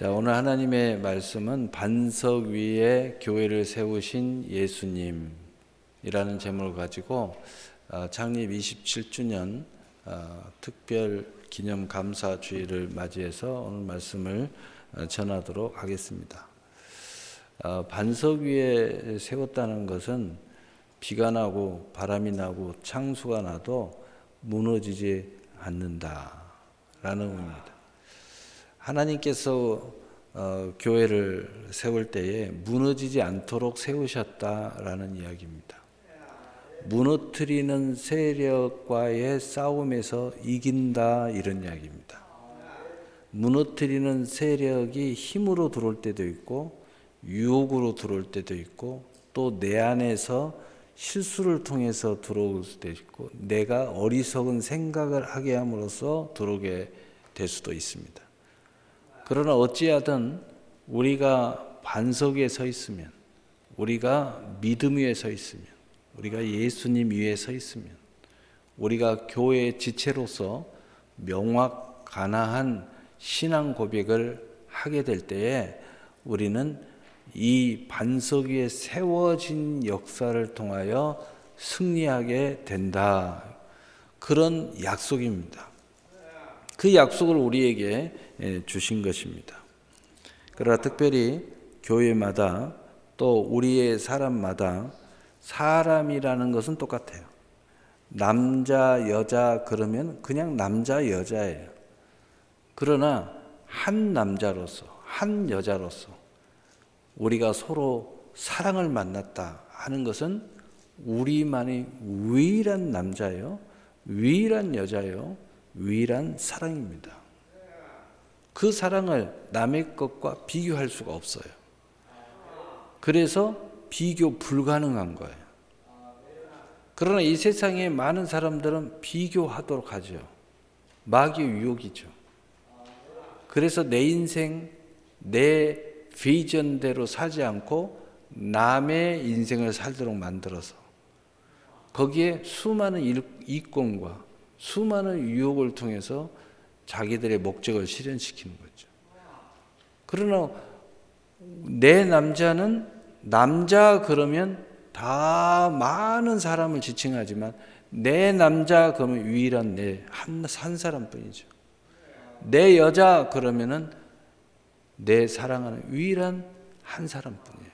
자, 오늘 하나님의 말씀은 반석 위에 교회를 세우신 예수님이라는 제목을 가지고 창립 27주년 특별 기념 감사 주일을 맞이해서 오늘 말씀을 전하도록 하겠습니다. 반석 위에 세웠다는 것은 비가 나고 바람이 나고 창수가 나도 무너지지 않는다라는 의미입니다. 하나님께서 교회를 세울 때에 무너지지 않도록 세우셨다라는 이야기입니다. 무너뜨리는 세력과의 싸움에서 이긴다, 이런 이야기입니다. 무너뜨리는 세력이 힘으로 들어올 때도 있고 유혹으로 들어올 때도 있고 또 내 안에서 실수를 통해서 들어올 수도 있고 내가 어리석은 생각을 하게 함으로써 들어오게 될 수도 있습니다. 그러나 어찌하든 우리가 반석 위에 서 있으면, 우리가 믿음 위에 서 있으면, 우리가 예수님 위에 서 있으면, 우리가 교회의 지체로서 명확가나한 신앙 고백을 하게 될 때에 우리는 이 반석 위에 세워진 역사를 통하여 승리하게 된다. 그런 약속입니다. 그 약속을 우리에게 주신 것입니다. 그러나 특별히 교회마다 또 우리의 사람마다 사람이라는 것은 똑같아요. 남자, 여자 그러면 그냥 남자, 여자예요. 그러나 한 남자로서, 한 여자로서 우리가 서로 사랑을 만났다 하는 것은 우리만의 유일한 남자요, 유일한 여자요, 유일한 사랑입니다. 그 사랑을 남의 것과 비교할 수가 없어요. 그래서 비교 불가능한 거예요. 그러나 이 세상에 많은 사람들은 비교하도록 하죠. 마귀의 유혹이죠. 그래서 내 인생, 내 비전대로 살지 않고 남의 인생을 살도록 만들어서 거기에 수많은 이권과 수많은 유혹을 통해서 자기들의 목적을 실현시키는 거죠. 그러나 내 남자는 남자 그러면 다 많은 사람을 지칭하지만 내 남자 그러면 유일한 내 한 사람뿐이죠. 내 여자 그러면은 내 사랑하는 유일한 한 사람뿐이에요.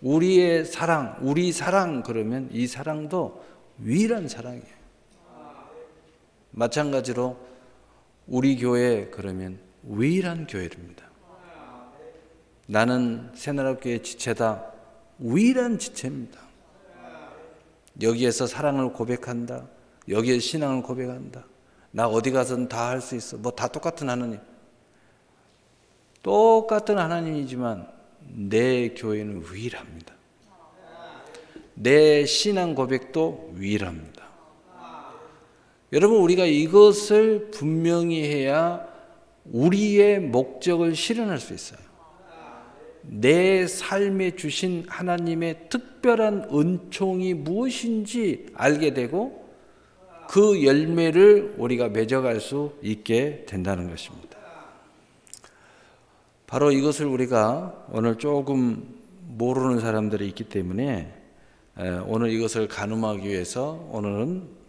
우리의 사랑, 우리 사랑 그러면 이 사랑도 유일한 사랑이에요. 마찬가지로 우리 교회 그러면 유일한 교회입니다. 나는 새나라교회 지체다. 유일한 지체입니다. 여기에서 사랑을 고백한다. 여기에 신앙을 고백한다. 나 어디 가서는 다 할 수 있어. 뭐 다 똑같은 하나님. 똑같은 하나님이지만 내 교회는 유일합니다. 내 신앙 고백도 유일합니다. 여러분, 우리가 이것을 분명히 해야 우리의 목적을 실현할 수 있어요. 내 삶에 주신 하나님의 특별한 은총이 무엇인지 알게 되고 그 열매를 우리가 맺어갈 수 있게 된다는 것입니다. 바로 이것을 우리가 오늘 조금 모르는 사람들이 있기 때문에 오늘 이것을 가늠하기 위해서 오늘은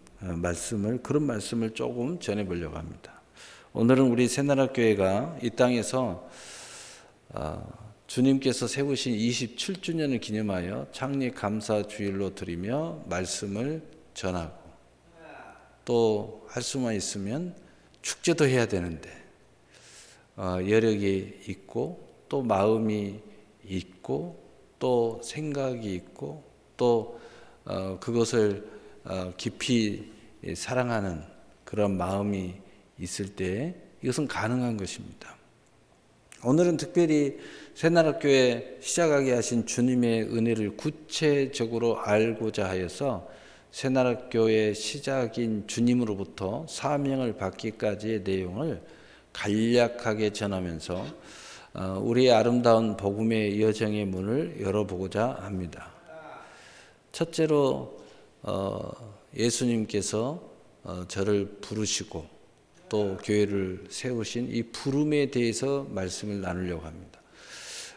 그런 말씀을 조금 전해보려고 합니다. 오늘은 우리 새나라교회가 이 땅에서 주님께서 세우신 27주년을 기념하여 창립 감사 주일로 드리며 말씀을 전하고 또 할 수만 있으면 축제도 해야 되는데 여력이 있고 또 마음이 있고 또 생각이 있고 또 그것을 깊이 사랑하는 그런 마음이 있을 때 이것은 가능한 것입니다. 오늘은 특별히 새나라교회 시작하게 하신 주님의 은혜를 구체적으로 알고자 하여서 새나라교회 시작인 주님으로부터 사명을 받기까지의 내용을 간략하게 전하면서 우리의 아름다운 복음의 여정의 문을 열어보고자 합니다. 첫째로 예수님께서 저를 부르시고 또 교회를 세우신 이 부름에 대해서 말씀을 나누려고 합니다.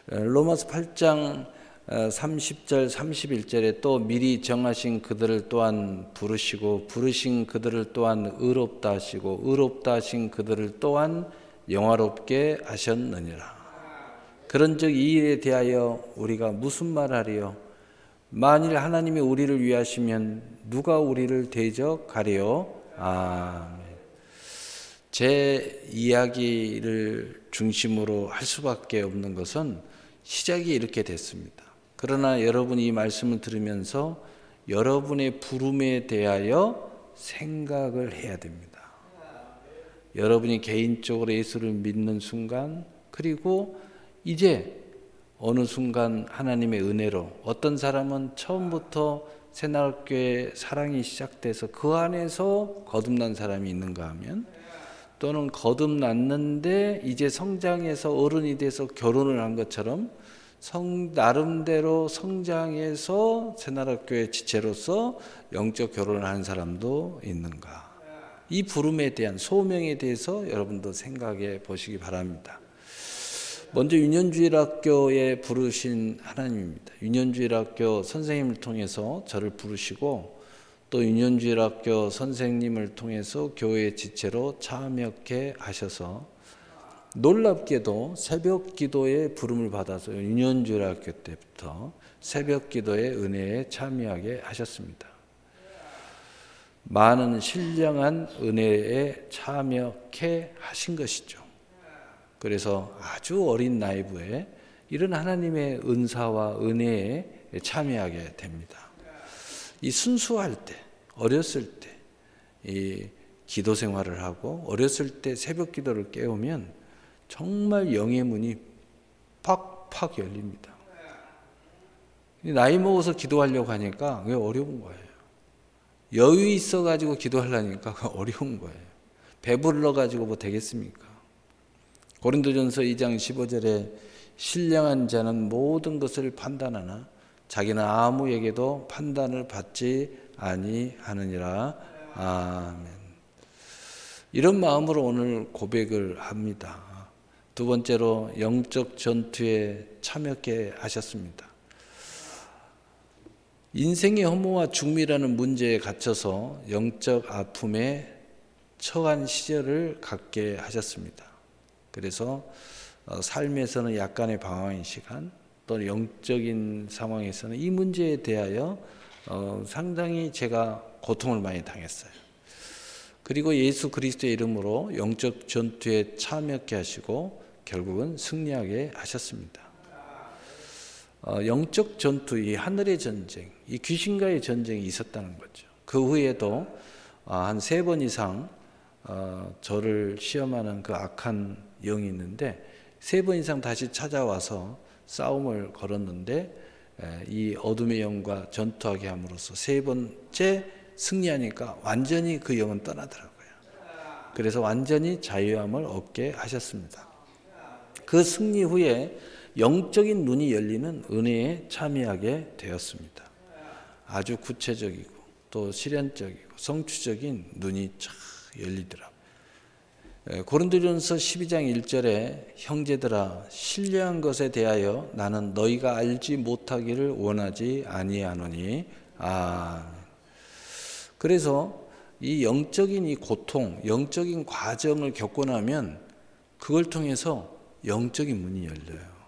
로마서 8장 30절 31절에 또 미리 정하신 그들을 또한 부르시고 부르신 그들을 또한 의롭다 하시고 의롭다 하신 그들을 또한 영화롭게 하셨느니라. 그런즉 이 일에 대하여 우리가 무슨 말하리요? 만일 하나님이 우리를 위하시면 누가 우리를 대적하리요? 아멘. 제 이야기를 중심으로 할 수밖에 없는 것은 시작이 이렇게 됐습니다. 그러나 여러분이 이 말씀을 들으면서 여러분의 부름에 대하여 생각을 해야 됩니다. 여러분이 개인적으로 예수를 믿는 순간, 그리고 이제 어느 순간 하나님의 은혜로 어떤 사람은 처음부터 새날교회 사랑이 시작돼서 그 안에서 거듭난 사람이 있는가 하면, 또는 거듭났는데 이제 성장해서 어른이 돼서 결혼을 한 것처럼 나름대로 성장해서 새나라교회 지체로서 영적 결혼을 하는 사람도 있는가. 이 부름에 대한 소명에 대해서 여러분도 생각해 보시기 바랍니다. 먼저 유년주일학교에 부르신 하나님입니다. 유년주일학교 선생님을 통해서 저를 부르시고 또 유년주일학교 선생님을 통해서 교회 지체로 참여케 하셔서 놀랍게도 새벽 기도의 부름을 받아서 유년주일학교 때부터 새벽 기도의 은혜에 참여하게 하셨습니다. 많은 신령한 은혜에 참여케 하신 것이죠. 그래서 아주 어린 나이부에 이런 하나님의 은사와 은혜에 참여하게 됩니다. 이 순수할 때, 어렸을 때 이 기도 생활을 하고 어렸을 때 새벽 기도를 깨우면 정말 영의 문이 팍팍 열립니다. 나이 먹어서 기도하려고 하니까 그게 어려운 거예요. 여유 있어가지고 기도하려니까 어려운 거예요. 배불러가지고 뭐 되겠습니까? 고린도전서 2장 15절에 신령한 자는 모든 것을 판단하나 자기는 아무에게도 판단을 받지 아니하느니라. 아멘. 이런 마음으로 오늘 고백을 합니다. 두 번째로 영적 전투에 참여케 하셨습니다. 인생의 허무와 중미라는 문제에 갇혀서 영적 아픔에 처한 시절을 갖게 하셨습니다. 그래서 삶에서는 약간의 방황의 시간, 또 영적인 상황에서는 이 문제에 대하여 상당히 제가 고통을 많이 당했어요. 그리고 예수 그리스도의 이름으로 영적 전투에 참여케 하시고 결국은 승리하게 하셨습니다. 영적 전투, 이 하늘의 전쟁, 이 귀신과의 전쟁이 있었다는 거죠. 그 후에도 한 3번 이상 저를 시험하는 그 악한 영이 있는데 3번 이상 다시 찾아와서 싸움을 걸었는데 이 어둠의 영과 전투하게 함으로써 3번째 승리하니까 완전히 그 영은 떠나더라고요. 그래서 완전히 자유함을 얻게 하셨습니다. 그 승리 후에 영적인 눈이 열리는 은혜에 참여하게 되었습니다. 아주 구체적이고 또 실현적이고 성취적인 눈이 쫙 열리더라고요. 고린도전서 12장 1절에 형제들아 신령한 것에 대하여 나는 너희가 알지 못하기를 원하지 아니하노니. 그래서 이 영적인 이 고통, 영적인 과정을 겪고 나면 그걸 통해서 영적인 문이 열려요.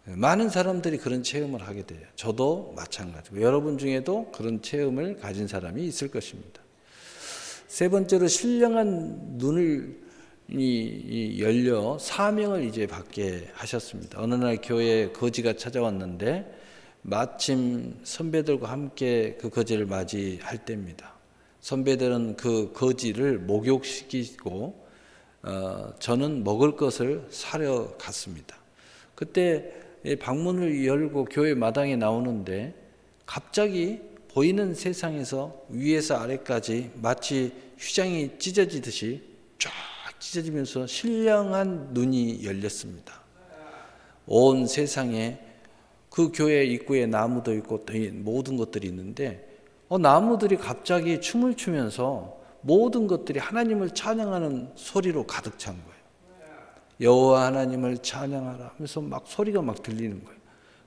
많은 사람들이 그런 체험을 하게 돼요. 저도 마찬가지고 여러분 중에도 그런 체험을 가진 사람이 있을 것입니다. 세 번째로 신령한 눈을 열려 사명을 이제 받게 하셨습니다. 어느 날 교회에 거지가 찾아왔는데 마침 선배들과 함께 그 거지를 맞이할 때입니다. 선배들은 그 거지를 목욕시키고 저는 먹을 것을 사려 갔습니다. 그때 방문을 열고 교회 마당에 나오는데 갑자기 보이는 세상에서 위에서 아래까지 마치 휘장이 찢어지듯이 쫙 찢어지면서 신령한 눈이 열렸습니다. 온 세상에 그 교회 입구에 나무도 있고 모든 것들이 있는데 나무들이 갑자기 춤을 추면서 모든 것들이 하나님을 찬양하는 소리로 가득 찬 거예요. 여호와 하나님을 찬양하라 하면서 막 소리가 막 들리는 거예요.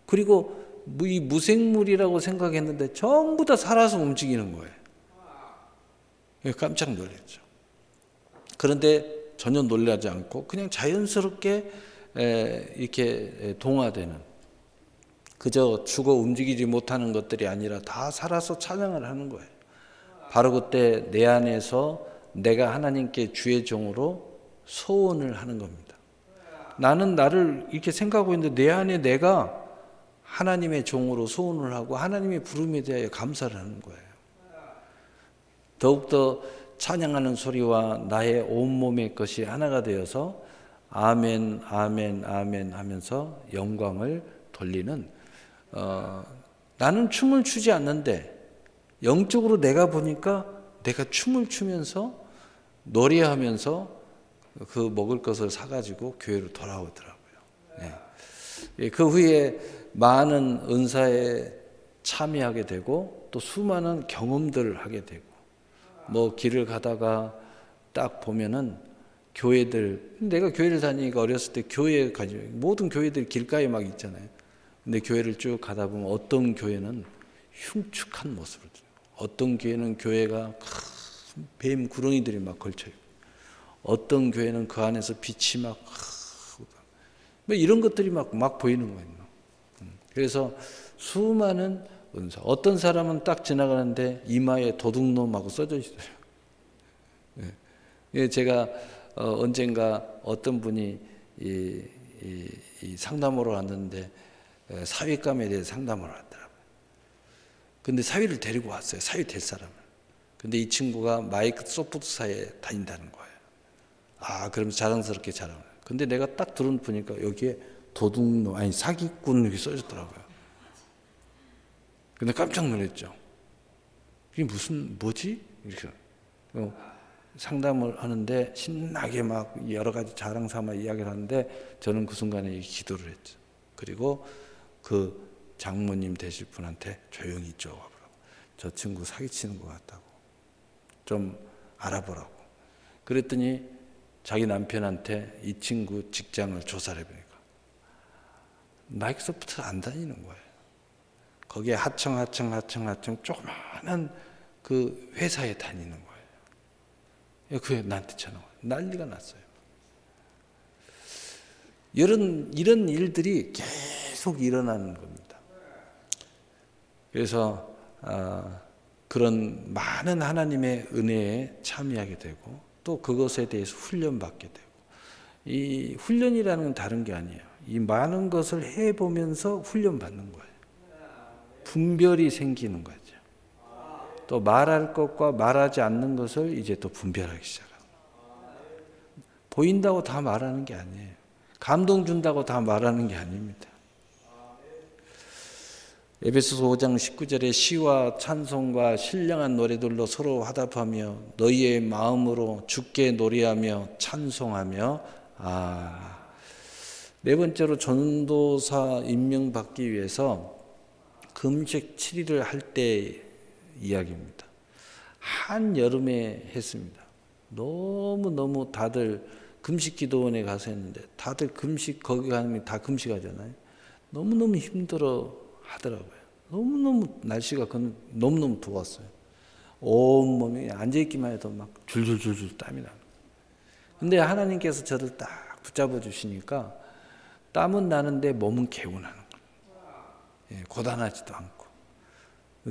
그리고 이 무생물이라고 생각했는데 전부 다 살아서 움직이는 거예요. 깜짝 놀랐죠. 그런데 전혀 놀라지 않고 그냥 자연스럽게 이렇게 동화되는, 그저 죽어 움직이지 못하는 것들이 아니라 다 살아서 찬양을 하는 거예요. 바로 그때 내 안에서 내가 하나님께 주의 종으로 소원을 하는 겁니다. 나는 나를 이렇게 생각하고 있는데 내 안에 내가 하나님의 종으로 소원을 하고 하나님의 부름에 대하여 감사를 하는 거예요. 더욱더 찬양하는 소리와 나의 온몸의 것이 하나가 되어서 아멘 아멘 아멘 하면서 영광을 돌리는, 나는 춤을 추지 않는데 영적으로 내가 보니까 내가 춤을 추면서 노래하면서 그 먹을 것을 사가지고 교회로 돌아오더라고요. 네. 그 후에 많은 은사에 참여하게 되고 또 수많은 경험들을 하게 되고, 뭐 길을 가다가 딱 보면은 교회들, 내가 교회를 다니니까 어렸을 때 교회에 가지, 모든 교회들이 길가에 막 있잖아요. 근데 교회를 쭉 가다 보면 어떤 교회는 흉측한 모습을, 어떤 교회는 교회가 큰 뱀 구렁이들이 막 걸쳐 있고, 어떤 교회는 그 안에서 빛이 막 이런 것들이 막 보이는 거예요. 그래서 수많은 은사. 어떤 사람은 딱 지나가는데 이마에 도둑놈하고 써져 있어요. 예, 제가 언젠가 어떤 분이 이 상담으로 왔는데 사위감에 대해 상담을 하더라고요. 근데 사위를 데리고 왔어요. 사위 될 사람을. 근데 이 친구가 마이크로소프트사에 다닌다는 거예요. 아, 그러면서 자랑스럽게 자랑을. 근데 내가 딱 보니까 여기에 도둑놈, 아니 사기꾼 이렇게 써졌더라고요. 근데 깜짝 놀랐죠. 이게 뭐지? 이렇게 상담을 하는데 신나게 막 여러 가지 자랑 삼아 이야기를 하는데 저는 그 순간에 기도를 했죠. 그리고 그 장모님 되실 분한테 조용히 있죠. 저 친구 사기치는 것 같다고. 좀 알아보라고. 그랬더니 자기 남편한테 이 친구 직장을 조사를 해보니까 마이크로소프트 안 다니는 거예요. 거기에 하청 조그마한 그 회사에 다니는 거예요. 그게 나한테 전화 와요. 난리가 났어요. 이런 일들이 계속 일어나는 겁니다. 그래서 그런 많은 하나님의 은혜에 참여하게 되고 또 그것에 대해서 훈련받게 되고, 이 훈련이라는 건 다른 게 아니에요. 이 많은 것을 해보면서 훈련받는 거예요. 분별이 생기는 거죠. 또 말할 것과 말하지 않는 것을 이제 또 분별하기 시작합니다. 보인다고 다 말하는 게 아니에요. 감동 준다고 다 말하는 게 아닙니다. 에베소서 5장 19절에 시와 찬송과 신령한 노래들로 서로 화답하며 너희의 마음으로 주께 노래하며 찬송하며. 네 번째로 전도사 임명받기 위해서 금식 7일을 할 때 이야기입니다. 한여름에 했습니다. 너무 다들 금식 기도원에 가서 했는데 다들 금식, 거기 가면 다 금식하잖아요. 너무너무 힘들어 하더라고요. 너무너무 날씨가 너무너무 더웠어요. 온몸이 앉아있기만 해도 막 줄줄줄줄 땀이 나요. 근데 하나님께서 저를 딱 붙잡아 주시니까 땀은 나는데 몸은 개운하는 거예요. 고단하지도 않고.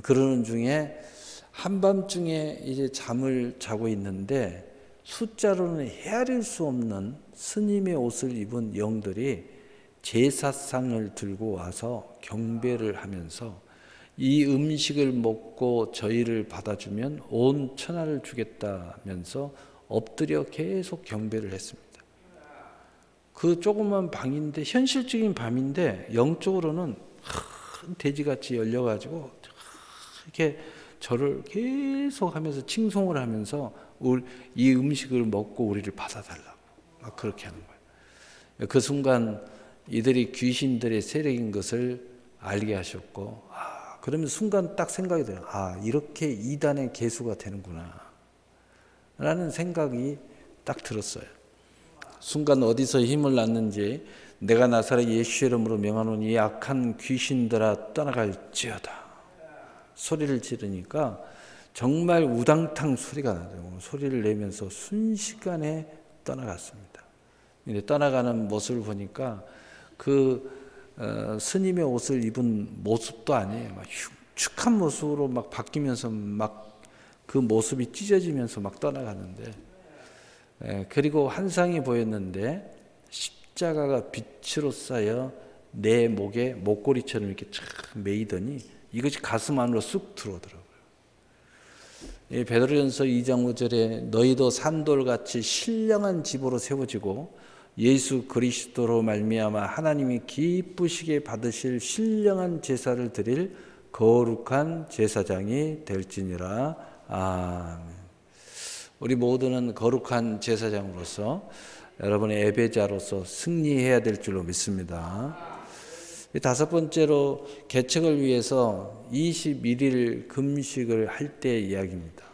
그러는 중에 한밤중에 이제 잠을 자고 있는데 숫자로는 헤아릴 수 없는 스님의 옷을 입은 영들이 제사상을 들고 와서 경배를 하면서 이 음식을 먹고 저희를 받아주면 온 천하를 주겠다면서 엎드려 계속 경배를 했습니다. 그 조그만 방인데, 현실적인 밤인데 영적으로는 큰 돼지같이 열려가지고 이렇게 저를 계속 하면서 칭송을 하면서 이 음식을 먹고 우리를 받아달라고 막 그렇게 하는 거예요. 그 순간 이들이 귀신들의 세력인 것을 알게 하셨고, 그러면 순간 딱 생각이 돼요. 이렇게 이단의 개수가 되는구나. 라는 생각이 딱 들었어요. 순간 어디서 힘을 났는지 내가 나사렛 예수 이름으로 명하노니 이 악한 귀신들아 떠나갈지어다 소리를 지르니까 정말 우당탕 소리가 나더라고요. 소리를 내면서 순식간에 떠나갔습니다. 근데 떠나가는 모습을 보니까 스님의 옷을 입은 모습도 아니에요. 막 흉측한 모습으로 막 바뀌면서 막 그 모습이 찢어지면서 막 떠나가는데, 그리고 환상이 보였는데 십자가가 빛으로 쌓여 내 목에 목걸이처럼 이렇게 쫙 매이더니 이것이 가슴 안으로 쑥 들어오더라고요. 베드로전서 2장 5절에 너희도 산돌같이 신령한 집으로 세워지고 예수 그리스도로 말미암아 하나님이 기쁘시게 받으실 신령한 제사를 드릴 거룩한 제사장이 될지니라. 아멘. 우리 모두는 거룩한 제사장으로서 여러분의 예배자로서 승리해야 될 줄로 믿습니다. 다섯 번째로 개척을 위해서 21일 금식을 할 때의 이야기입니다.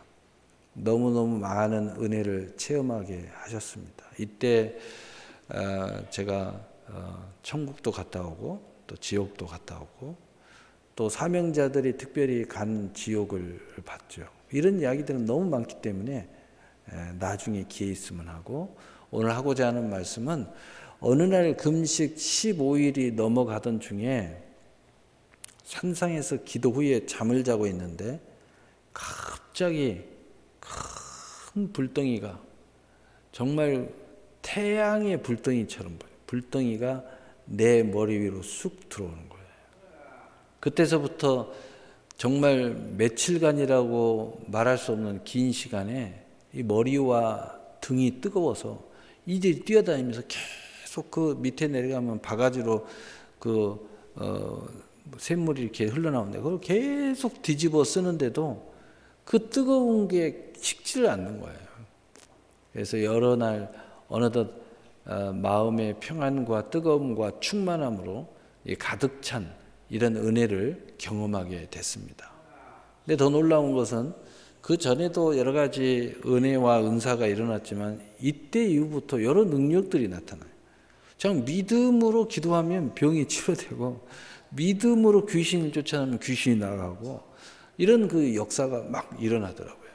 너무너무 많은 은혜를 체험하게 하셨습니다. 이때 제가 천국도 갔다 오고 또 지옥도 갔다 오고 또 사명자들이 특별히 간 지옥을 봤죠. 이런 이야기들은 너무 많기 때문에 나중에 기회 있으면 하고, 오늘 하고자 하는 말씀은 어느 날 금식 15일이 넘어가던 중에 산상에서 기도 후에 잠을 자고 있는데 갑자기 큰 불덩이가, 정말 태양의 불덩이처럼 보여요. 불덩이가 내 머리 위로 쑥 들어오는 거예요. 그때서부터 정말 며칠간이라고 말할 수 없는 긴 시간에 이 머리와 등이 뜨거워서 이들이 뛰어다니면서 계속 그 밑에 내려가면 바가지로 샘물이 이렇게 흘러나오는데 그걸 계속 뒤집어 쓰는데도 그 뜨거운 게 식지를 않는 거예요. 그래서 여러 날 어느덧 마음의 평안과 뜨거움과 충만함으로 가득 찬 이런 은혜를 경험하게 됐습니다. 근데 더 놀라운 것은 그 전에도 여러 가지 은혜와 은사가 일어났지만 이때 이후부터 여러 능력들이 나타나요. 참 믿음으로 기도하면 병이 치료되고 믿음으로 귀신을 쫓아내면 귀신이 나가고 이런 그 역사가 막 일어나더라고요.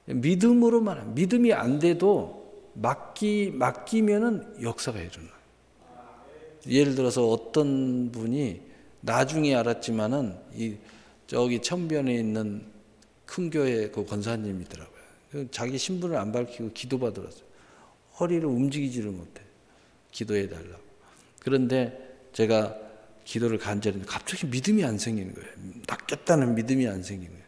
믿음으로만, 믿음이 안 돼도 맡기면은 역사가 일어나요. 예를 들어서 어떤 분이 나중에 알았지만은 저기 천변에 있는 큰 교회 그 권사님이더라고요. 자기 신분을 안 밝히고 기도받으러 왔어요. 허리를 움직이지를 못해. 기도해 달라고. 그런데 제가 기도를 간절히 했는데 갑자기 믿음이 안 생기는 거예요. 낫겠다는 믿음이 안 생기는 거예요.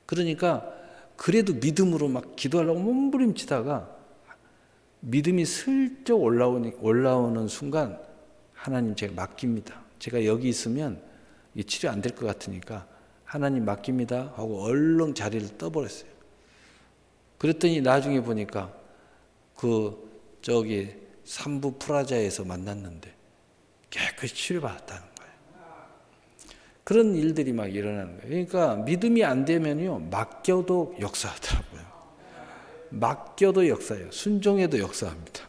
그러니까 그래도 믿음으로 막 기도하려고 몸부림치다가 믿음이 슬쩍 올라오는 순간 하나님 제가 맡깁니다. 제가 여기 있으면 이 치료 안 될 것 같으니까 하나님 맡깁니다 하고 얼른 자리를 떠버렸어요. 그랬더니 나중에 보니까 저기 삼부 프라자에서 만났는데 깨끗이 치료받았다는 거예요. 그런 일들이 막 일어나는 거예요. 그러니까 믿음이 안 되면요 맡겨도 역사하더라고요. 맡겨도 역사해요. 순종해도 역사합니다.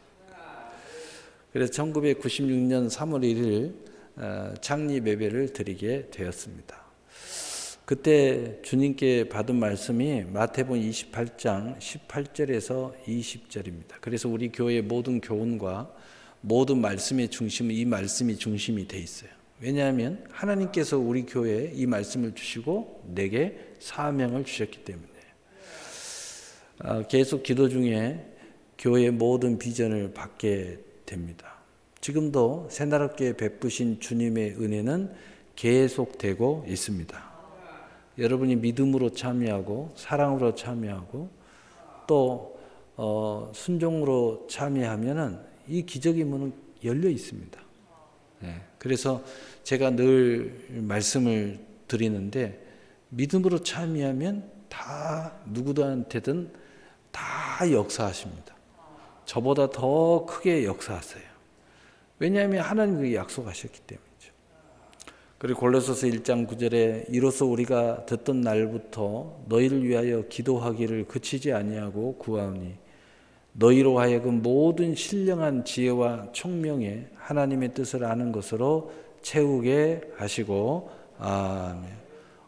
그래서 1996년 3월 1일 창립 예배를 드리게 되었습니다. 그때 주님께 받은 말씀이 마태복음 28장 18절에서 20절입니다. 그래서 우리 교회의 모든 교훈과 모든 말씀의 중심은 이 말씀이 중심이 돼 있어요. 왜냐하면 하나님께서 우리 교회에 이 말씀을 주시고 내게 사명을 주셨기 때문에. 계속 기도 중에 교회의 모든 비전을 받게 됩니다. 지금도 새나라교회 베푸신 주님의 은혜는 계속되고 있습니다. 여러분이 믿음으로 참여하고 사랑으로 참여하고 또 순종으로 참여하면은 이 기적의 문은 열려 있습니다. 그래서 제가 늘 말씀을 드리는데 믿음으로 참여하면 다 누구한테든 다 역사하십니다. 저보다 더 크게 역사하세요. 왜냐하면 하나님 그게 약속하셨기 때문이죠. 그리고 골로새서 1장 9절에 이로써 우리가 듣던 날부터 너희를 위하여 기도하기를 그치지 아니하고 구하오니 너희로 하여금 모든 신령한 지혜와 총명에 하나님의 뜻을 아는 것으로 채우게 하시고 아멘.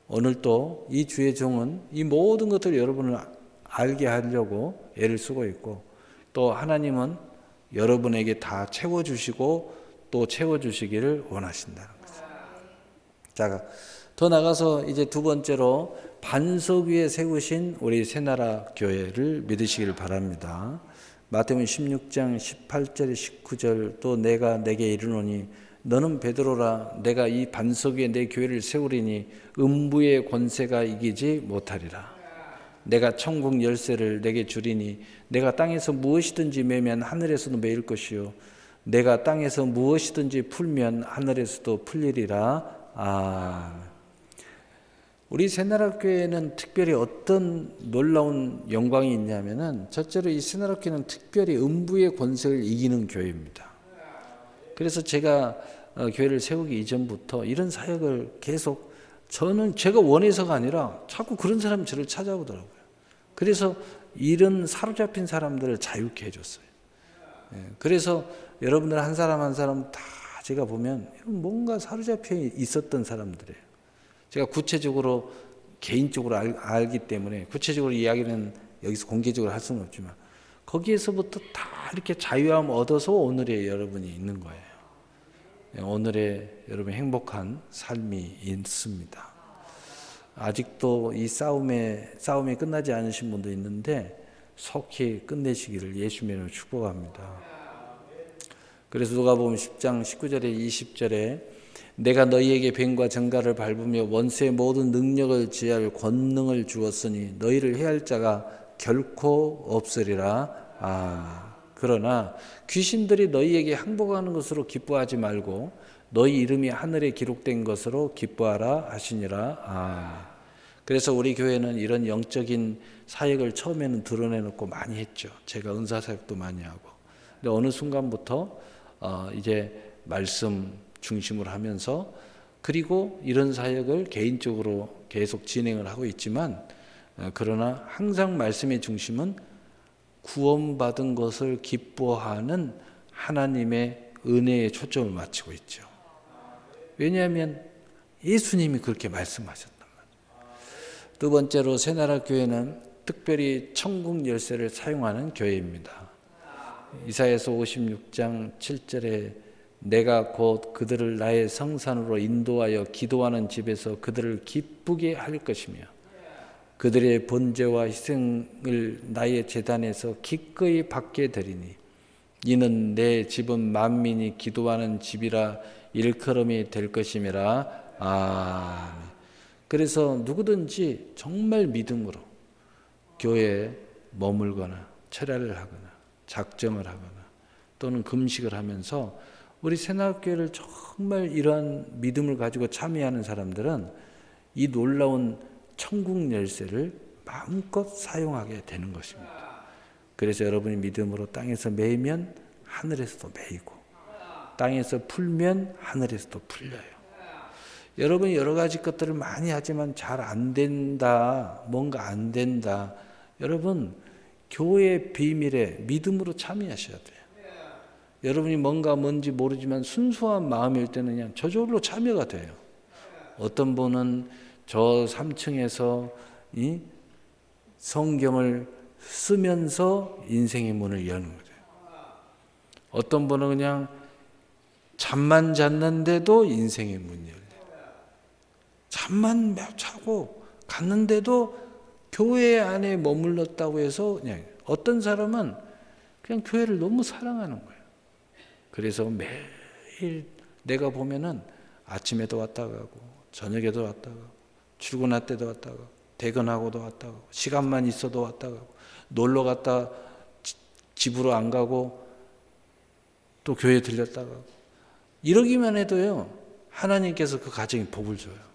오늘도 이 주의 종은 이 모든 것들을 여러분을 알게 하려고 애를 쓰고 있고 또 하나님은 여러분에게 다 채워주시고 또 채워주시기를 원하신다는 거죠. 자, 더 나가서 이제 두 번째로 반석 위에 세우신 우리 새나라 교회를 믿으시기를 바랍니다. 마태복음 16장 18절 19절 또 내가 내게 이르노니 너는 베드로라 내가 이 반석 위에 내 교회를 세우리니 음부의 권세가 이기지 못하리라. 내가 천국 열쇠를 내게 주리니 내가 땅에서 무엇이든지 매면 하늘에서도 매일 것이요 내가 땅에서 무엇이든지 풀면 하늘에서도 풀리리라. 우리 새나라 교회는 특별히 어떤 놀라운 영광이 있냐면은 첫째로 이 새나라 교회는 특별히 음부의 권세를 이기는 교회입니다. 그래서 제가 교회를 세우기 이전부터 이런 사역을 계속 저는 제가 원해서가 아니라 자꾸 그런 사람이 저를 찾아오더라고요. 그래서 이런 사로잡힌 사람들을 자유케 해줬어요. 그래서 여러분들 한 사람 한 사람 다 제가 보면 뭔가 사로잡혀 있었던 사람들이에요. 제가 구체적으로 개인적으로 알기 때문에 구체적으로 이야기는 여기서 공개적으로 할 수는 없지만 거기에서부터 다 이렇게 자유함 얻어서 오늘의 여러분이 있는 거예요. 오늘의 여러분 행복한 삶이 있습니다. 아직도 이 싸움이 끝나지 않으신 분도 있는데 속히 끝내시기를 예수님의 이름으로 축복합니다. 그래서 누가복음 10장 19절에 20절에 내가 너희에게 뱀과 정갈을 밟으며 원수의 모든 능력을 지할 권능을 주었으니 너희를 해할 자가 결코 없으리라. 그러나 귀신들이 너희에게 항복하는 것으로 기뻐하지 말고 너희 이름이 하늘에 기록된 것으로 기뻐하라 하시니라. 그래서 우리 교회는 이런 영적인 사역을 처음에는 드러내놓고 많이 했죠. 제가 은사 사역도 많이 하고. 근데 어느 순간부터 이제 말씀 중심으로 하면서 그리고 이런 사역을 개인적으로 계속 진행을 하고 있지만 그러나 항상 말씀의 중심은 구원받은 것을 기뻐하는 하나님의 은혜에 초점을 맞추고 있죠. 왜냐하면 예수님이 그렇게 말씀하셨단 말이에요. 두 번째로 새나라 교회는 특별히 천국 열쇠를 사용하는 교회입니다. 이사야서 56장 7절에 내가 곧 그들을 나의 성산으로 인도하여 기도하는 집에서 그들을 기쁘게 할 것이며 그들의 번제와 희생을 나의 제단에서 기꺼이 받게 되리니 이는 내 집은 만민이 기도하는 집이라 일컬음이 될 것임이라. 그래서 누구든지 정말 믿음으로 교회에 머물거나 철야를 하거나 작정을 하거나 또는 금식을 하면서 우리 새나라교회를 정말 이러한 믿음을 가지고 참여하는 사람들은 이 놀라운 천국 열쇠를 마음껏 사용하게 되는 것입니다. 그래서 여러분이 믿음으로 땅에서 매이면 하늘에서도 매이고 땅에서 풀면 하늘에서도 풀려요. 여러분이 여러 가지 것들을 많이 하지만 잘 안 된다, 뭔가 안 된다. 여러분 교회의 비밀에 믿음으로 참여하셔야 돼요. 여러분이 뭔지 모르지만 순수한 마음일 때는 그냥 저절로 참여가 돼요. 어떤 분은 저 3층에서 이 성경을 쓰면서 인생의 문을 여는 거죠. 어떤 분은 그냥 잠만 잤는데도 인생의 문이 열려요. 잠만 자고 갔는데도 교회 안에 머물렀다고 해서 그냥 어떤 사람은 그냥 교회를 너무 사랑하는 거예요. 그래서 매일 내가 보면은 아침에도 왔다 가고 저녁에도 왔다 가고 출근할 때도 왔다 가고 퇴근하고도 왔다 가고 시간만 있어도 왔다 가고 놀러 갔다 집으로 안 가고 또 교회 들렸다 가고 이러기만 해도요 하나님께서 그 가정에 복을 줘요.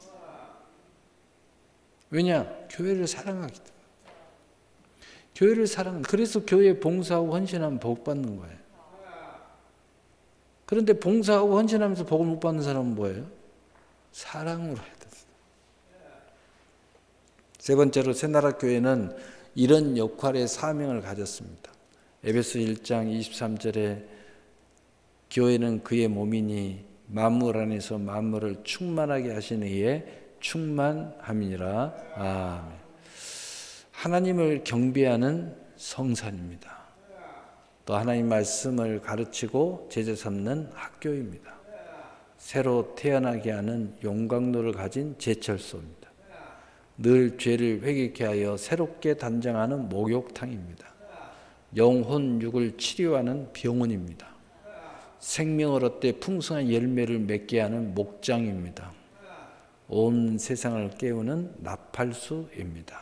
왜냐? 교회를 사랑하기 때문에. 교회를 그래서 교회에 봉사하고 헌신하면 복 받는 거예요. 그런데 봉사하고 헌신하면서 복을 못 받는 사람은 뭐예요? 사랑으로 해야 된다. 세 번째로 새나라 교회는 이런 역할의 사명을 가졌습니다. 에베소 1장 23절에 교회는 그의 몸이니 만물 안에서 만물을 충만하게 하시는 이에 충만함이니라. 아멘. 하나님을 경배하는 성산입니다. 또 하나님 말씀을 가르치고 제자 삼는 학교입니다. 새로 태어나게 하는 용광로를 가진 제철소입니다. 늘 죄를 회개케 하여 새롭게 단장하는 목욕탕입니다. 영혼 육을 치료하는 병원입니다. 생명을 얻되 풍성한 열매를 맺게 하는 목장입니다. 온 세상을 깨우는 나팔수입니다.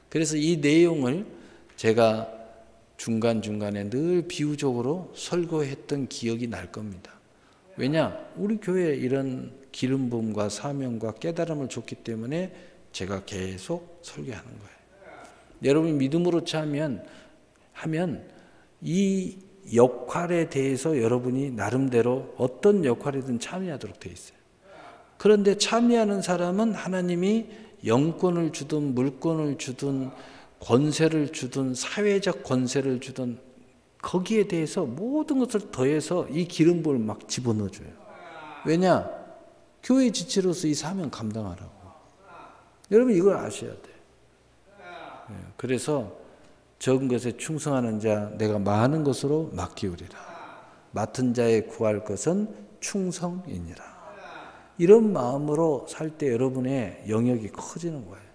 그래서 이 내용을 제가 중간중간에 늘 비유적으로 설교했던 기억이 날 겁니다. 왜냐? 우리 교회에 이런 기름 부음과 사명과 깨달음을 줬기 때문에 제가 계속 설교하는 거예요. 여러분이 믿음으로 하면 이 역할에 대해서 여러분이 나름대로 어떤 역할이든 참여하도록 되어 있어요. 그런데 참여하는 사람은 하나님이 영권을 주든 물권을 주든 권세를 주든 사회적 권세를 주든 거기에 대해서 모든 것을 더해서 이 기름 부음을 막 집어넣어줘요. 왜냐? 교회 지체로서 이 사명 감당하라고. 여러분 이걸 아셔야 돼요. 그래서 적은 것에 충성하는 자 내가 많은 것으로 맡기우리라. 맡은 자에 구할 것은 충성이니라. 이런 마음으로 살 때 여러분의 영역이 커지는 거예요.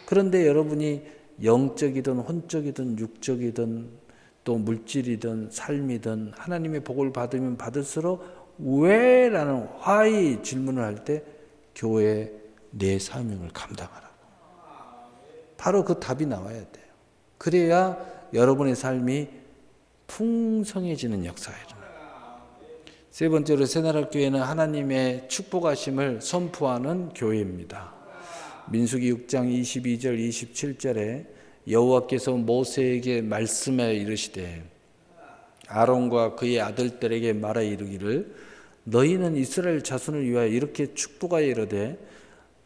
그런데 여러분이 영적이든 혼적이든 육적이든 또 물질이든 삶이든 하나님의 복을 받으면 받을수록 왜? 라는 why 질문을 할 때 교회에 내 사명을 감당하라고. 바로 그 답이 나와야 돼요. 그래야 여러분의 삶이 풍성해지는 역사가 일어나요. 세 번째로 새나라 교회는 하나님의 축복하심을 선포하는 교회입니다. 민수기 6장 22절 27절에 여호와께서 모세에게 말씀하여 이르시되 아론과 그의 아들들에게 말하여 이르기를 너희는 이스라엘 자손을 위하여 이렇게 축복하여 이르되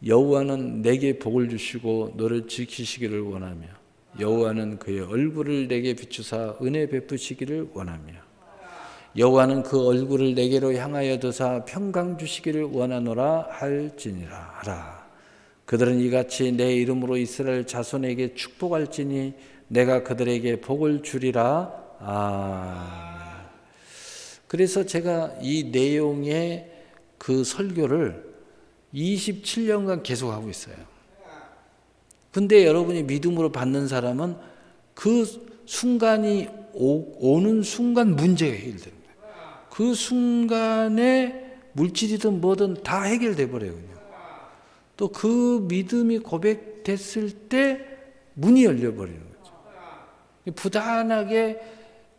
여호와는 내게 복을 주시고 너를 지키시기를 원하며 여호와는 그의 얼굴을 내게 비추사 은혜 베푸시기를 원하며 여호와는 그 얼굴을 내게로 향하여 드사 평강 주시기를 원하노라 할지니라 하라. 그들은 이같이 내 이름으로 이스라엘 자손에게 축복할지니 내가 그들에게 복을 주리라. 아멘. 그래서 제가 이 내용의 그 설교를 27년간 계속하고 있어요. 근데 여러분이 믿음으로 받는 사람은 그 순간이 오는 순간 문제가 해결됩니다. 그 순간에 물질이든 뭐든 다 해결돼 버려요. 또 그 믿음이 고백됐을 때 문이 열려버리는 거죠. 부단하게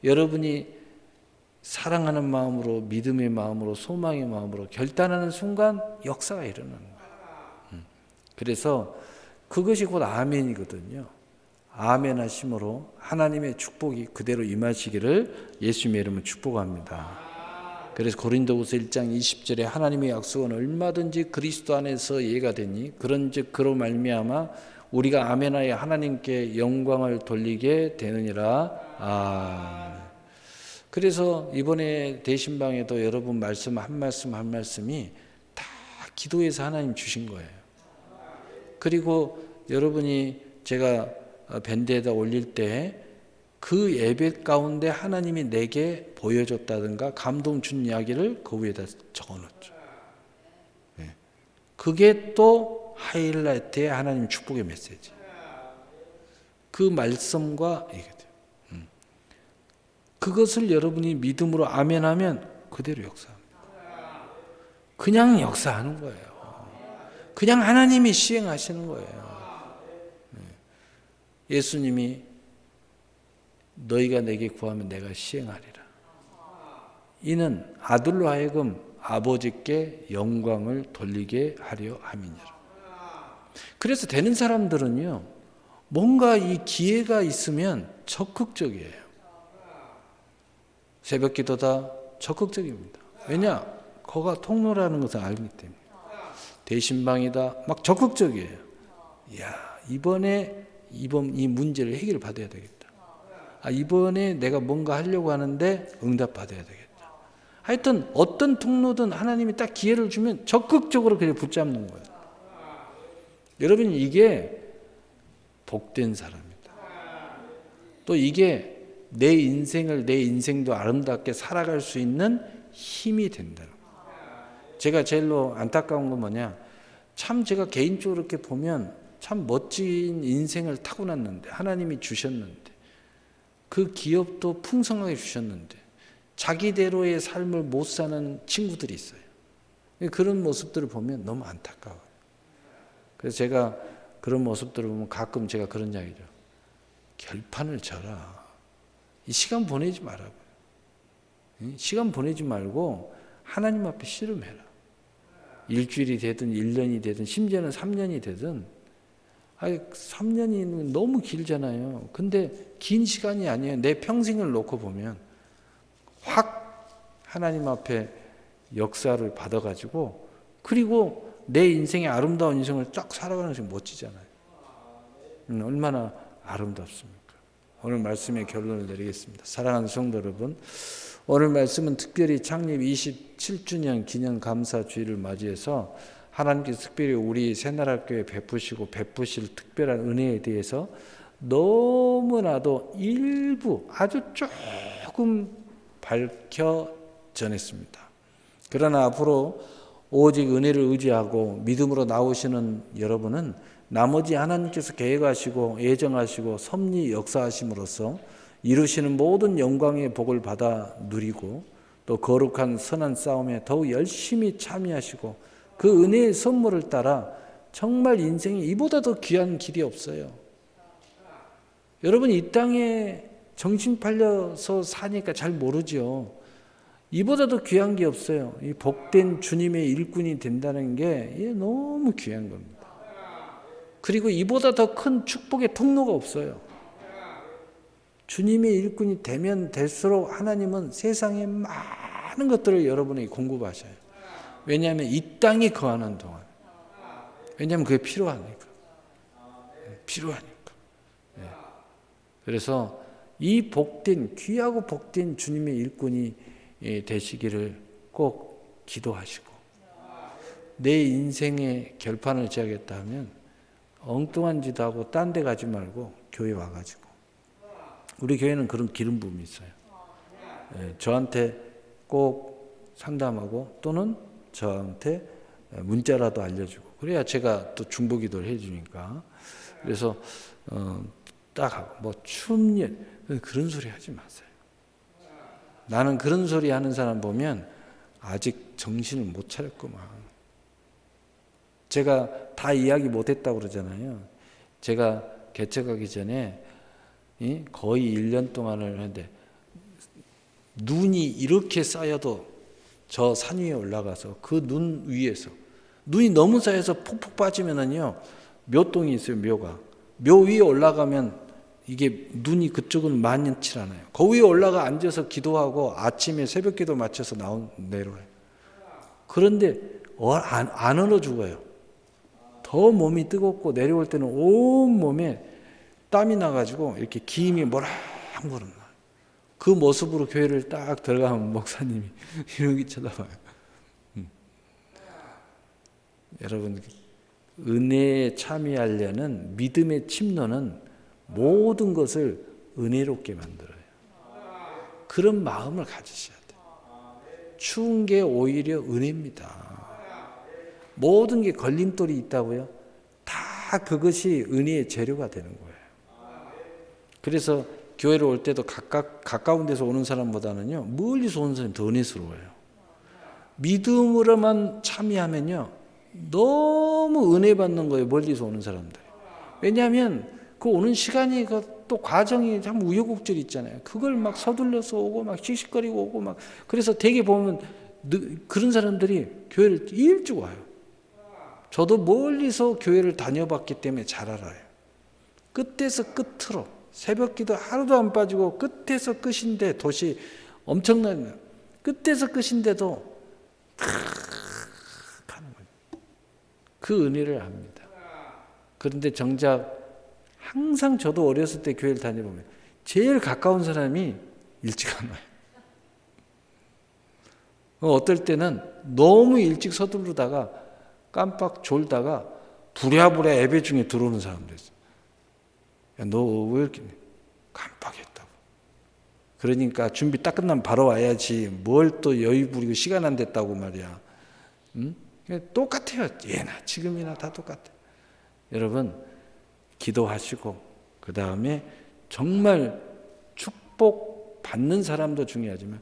여러분이 사랑하는 마음으로 믿음의 마음으로 소망의 마음으로 결단하는 순간 역사가 일어나는 거예요. 그래서 그것이 곧 아멘이거든요. 아멘 하심으로 하나님의 축복이 그대로 임하시기를 예수님의 이름으로 축복합니다. 그래서 고린도후서 1장 20절에 하나님의 약속은 얼마든지 그리스도 안에서 예가 되니 그런즉 그로 말미암아 우리가 아멘하여 하나님께 영광을 돌리게 되느니라. 그래서 이번에 대신방에도 여러분 말씀 한 말씀이 다 기도해서 하나님 주신 거예요. 그리고 여러분이 제가 밴드에다 올릴 때 그 예배 가운데 하나님이 내게 보여줬다든가 감동 준 이야기를 그 위에다 적어놓죠. 그게 또 하이라이트의 하나님 축복의 메시지. 그 말씀과 이게 돼요. 그것을 여러분이 믿음으로 아멘하면 그대로 역사합니다. 그냥 역사하는 거예요. 그냥 하나님이 시행하시는 거예요. 예수님이 너희가 내게 구하면 내가 시행하리라. 이는 아들로 하여금 아버지께 영광을 돌리게 하려 함이니라. 그래서 되는 사람들은요, 뭔가 이 기회가 있으면 적극적이에요. 새벽 기도다 적극적입니다. 왜냐? 거가 통로라는 것을 알기 때문에. 대신방이다. 막 적극적이에요. 이야, 이번에 이 문제를 해결 받아야 되겠다. 이번에 내가 뭔가 하려고 하는데 응답 받아야 되겠다. 하여튼 어떤 통로든 하나님이 딱 기회를 주면 적극적으로 그냥 붙잡는 거예요. 여러분, 이게 복된 사람이다. 또 이게 내 인생도 아름답게 살아갈 수 있는 힘이 된다. 제가 제일로 안타까운 건 뭐냐, 참 제가 개인적으로 이렇게 보면 참 멋진 인생을 타고났는데, 하나님이 주셨는데, 그 기업도 풍성하게 주셨는데 자기대로의 삶을 못 사는 친구들이 있어요. 그런 모습들을 보면 너무 안타까워요. 그래서 제가 그런 모습들을 보면 가끔 제가 그런 이야기죠. 결판을 쳐라. 이 시간 보내지 말라고요. 시간 보내지 말고 하나님 앞에 씨름해라. 일주일이 되든 1년이 되든 심지어는 3년이 되든, 3년이 너무 길잖아요. 근데 긴 시간이 아니에요. 내 평생을 놓고 보면 확 하나님 앞에 역사를 받아가지고, 그리고 내 인생의 아름다운 인생을 쫙 살아가는 것이 멋지잖아요. 얼마나 아름답습니까? 오늘 말씀의 결론을 내리겠습니다. 사랑하는 성도 여러분, 오늘 말씀은 특별히 창립 27주년 기념 감사주일을 맞이해서 하나님께서 특별히 우리 새나라교회에 베푸실 특별한 은혜에 대해서 너무나도 일부 아주 조금 밝혀 전했습니다. 그러나 앞으로 오직 은혜를 의지하고 믿음으로 나오시는 여러분은 나머지 하나님께서 계획하시고 예정하시고 섭리 역사하심으로써 이루시는 모든 영광의 복을 받아 누리고, 또 거룩한 선한 싸움에 더욱 열심히 참여하시고, 그 은혜의 선물을 따라 정말 인생이 이보다 더 귀한 길이 없어요. 여러분, 이 땅에 정신 팔려서 사니까 잘 모르죠. 이보다 더 귀한 게 없어요. 이 복된 주님의 일꾼이 된다는 게 너무 귀한 겁니다. 그리고 이보다 더 큰 축복의 통로가 없어요. 주님의 일꾼이 되면 될수록 하나님은 세상의 많은 것들을 여러분에게 공급하셔요. 왜냐하면 이 땅에 거하는 동안. 왜냐하면 그게 필요하니까. 그래서 이 복된, 귀하고 복된 주님의 일꾼이 되시기를 꼭 기도하시고, 내 인생의 결판을 지어야겠다 하면 엉뚱한 짓 하고 딴 데 가지 말고 교회 와가지고, 우리 교회는 그런 기름 부음이 있어요. 저한테 꼭 상담하고 또는 저한테 문자라도 알려주고, 그래야 제가 또 중보기도를 해주니까. 그래서 딱 하고 뭐 춤일 그런 소리 하지 마세요. 나는 그런 소리 하는 사람 보면 아직 정신을 못 차렸구만. 제가 다 이야기 못했다고 그러잖아요. 제가 개척하기 전에 거의 1년 동안을 했는데, 눈이 이렇게 쌓여도 저 산 위에 올라가서 그 눈 위에서, 눈이 너무 쌓여서 폭폭 빠지면은요, 묘동이 있어요. 묘 위에 올라가면 이게 눈이 그쪽은 많지 않아요. 그 위에 올라가 앉아서 기도하고 아침에 새벽 기도 마쳐서 내려와요. 그런데 안 얼어 죽어요. 더 몸이 뜨겁고 내려올 때는 온 몸에 땀이 나가지고 이렇게 기임이 모락모락 나요. 그 모습으로 교회를 딱 들어가면 목사님이 이렇게 쳐다봐요. 여러분, 은혜에 참여하려는 믿음의 침노는 모든 것을 은혜롭게 만들어요. 그런 마음을 가지셔야 돼요. 추운 게 오히려 은혜입니다. 모든 게 걸림돌이 있다고요? 다 그것이 은혜의 재료가 되는 거예요. 그래서 교회를 올 때도 가까운 데서 오는 사람보다는요, 멀리서 오는 사람이 더 은혜스러워요. 믿음으로만 참여하면요, 너무 은혜 받는 거예요, 멀리서 오는 사람들. 왜냐하면 그 오는 시간이 또 과정이 참 우여곡절이 있잖아요. 그걸 막 서둘러서 오고 막 씩씩거리고 오고 막. 그래서 되게 보면 그런 사람들이 교회를 일찍 와요. 저도 멀리서 교회를 다녀봤기 때문에 잘 알아요. 끝에서 끝으로 새벽기도 하루도 안 빠지고 끝에서 끝인데, 도시 엄청난 끝에서 끝인데도 가는 거예요. 그 은혜를 압니다. 그런데 정작 항상 저도 어렸을 때 교회를 다녀보면 제일 가까운 사람이 일찍 안 와요. 어떨 때는 너무 일찍 서두르다가 깜빡 졸다가 부랴부랴 예배 중에 들어오는 사람도 있어요. 너 왜 이렇게 깜빡했다고. 그러니까 준비 딱 끝나면 바로 와야지 뭘 또 여유 부리고 시간 안 됐다고 말이야. 응? 똑같아요. 예나 지금이나 다 똑같아요. 여러분 기도하시고 그 다음에 정말 축복 받는 사람도 중요하지만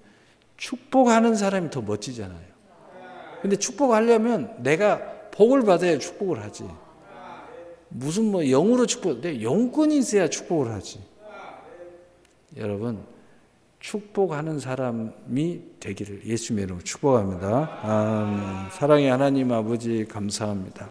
축복하는 사람이 더 멋지잖아요. 근데 축복하려면 내가 복을 받아야 축복을 하지. 무슨 뭐 영으로 축복, 내 영권이 있어야 축복을 하지. 여러분 축복하는 사람이 되기를 예수님의 이름으로 축복합니다. 아멘. 사랑의 하나님 아버지 감사합니다.